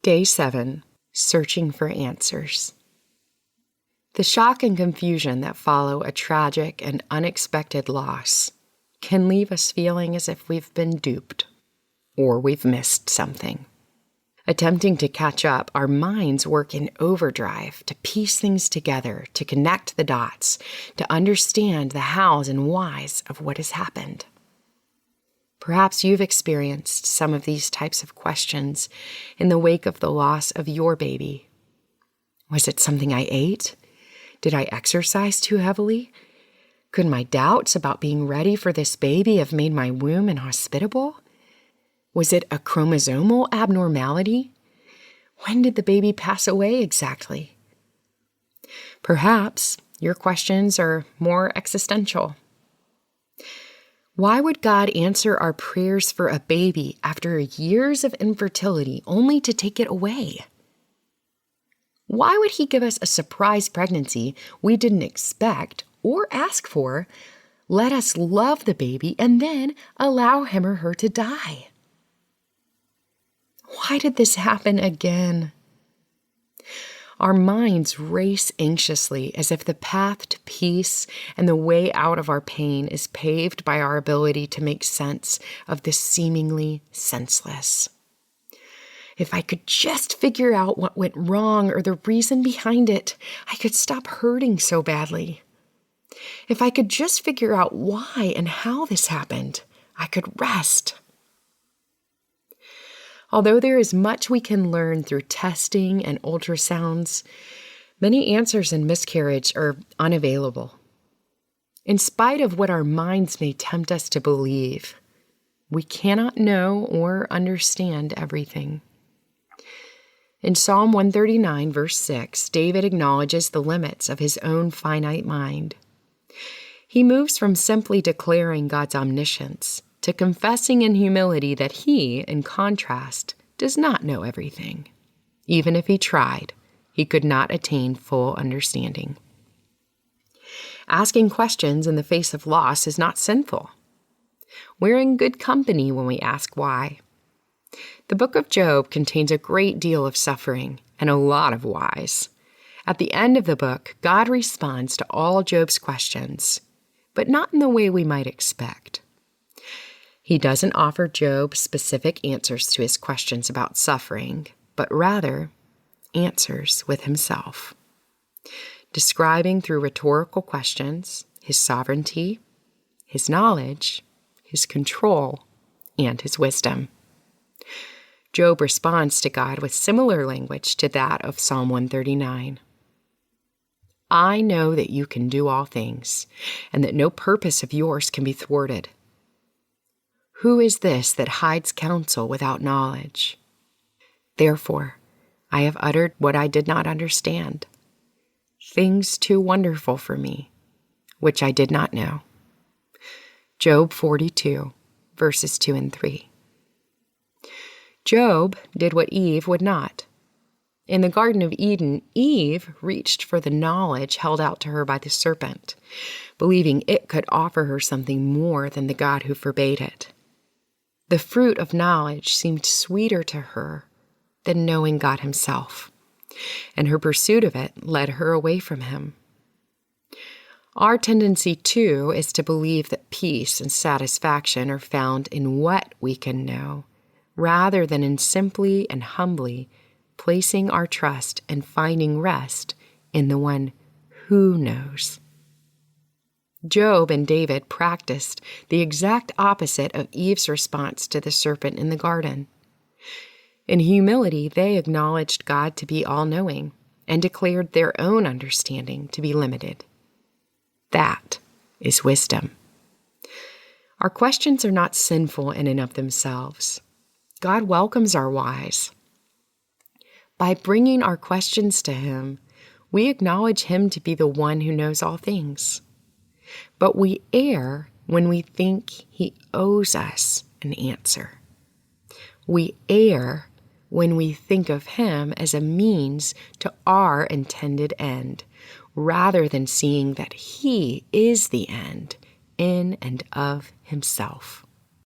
Day 7, Searching for Answers. The shock and confusion that follow a tragic and unexpected loss can leave us feeling as if we've been duped or we've missed something. Attempting to catch up, our minds work in overdrive to piece things together, to connect the dots, to understand the hows and whys of what has happened. Perhaps you've experienced some of these types of questions in the wake of the loss of your baby. Was it something I ate? Did I exercise too heavily? Could my doubts about being ready for this baby have made my womb inhospitable? Was it a chromosomal abnormality? When did the baby pass away exactly? Perhaps your questions are more existential. Why would God answer our prayers for a baby after years of infertility only to take it away? Why would He give us a surprise pregnancy we didn't expect or ask for, let us love the baby, and then allow him or her to die? Why did this happen again? Our minds race anxiously as if the path to peace and the way out of our pain is paved by our ability to make sense of the seemingly senseless. If I could just figure out what went wrong or the reason behind it, I could stop hurting so badly. If I could just figure out why and how this happened, I could rest. Although there is much we can learn through testing and ultrasounds, many answers in miscarriage are unavailable. In spite of what our minds may tempt us to believe, we cannot know or understand everything. In Psalm 139, verse 6, David acknowledges the limits of his own finite mind. He moves from simply declaring God's omniscience to confessing in humility that he, in contrast, does not know everything. Even if he tried, he could not attain full understanding. Asking questions in the face of loss is not sinful. We're in good company when we ask why. The book of Job contains a great deal of suffering and a lot of whys. At the end of the book, God responds to all Job's questions, but not in the way we might expect. He doesn't offer Job specific answers to his questions about suffering, but rather answers with himself, describing through rhetorical questions his sovereignty, his knowledge, his control, and his wisdom. Job responds to God with similar language to that of Psalm 139. I know that you can do all things, and that no purpose of yours can be thwarted. Who is this that hides counsel without knowledge? Therefore, I have uttered what I did not understand, things too wonderful for me, which I did not know. Job 42, verses 2 and 3. Job did what Eve would not. In the Garden of Eden, Eve reached for the knowledge held out to her by the serpent, believing it could offer her something more than the God who forbade it. The fruit of knowledge seemed sweeter to her than knowing God himself, and her pursuit of it led her away from him. Our tendency, too, is to believe that peace and satisfaction are found in what we can know, rather than in simply and humbly placing our trust and finding rest in the one who knows. Job and David practiced the exact opposite of Eve's response to the serpent in the garden. In humility, they acknowledged God to be all-knowing and declared their own understanding to be limited. That is wisdom. Our questions are not sinful in and of themselves. God welcomes our whys. By bringing our questions to Him, we acknowledge Him to be the one who knows all things. But we err when we think He owes us an answer. We err when we think of Him as a means to our intended end, rather than seeing that He is the end in and of Himself.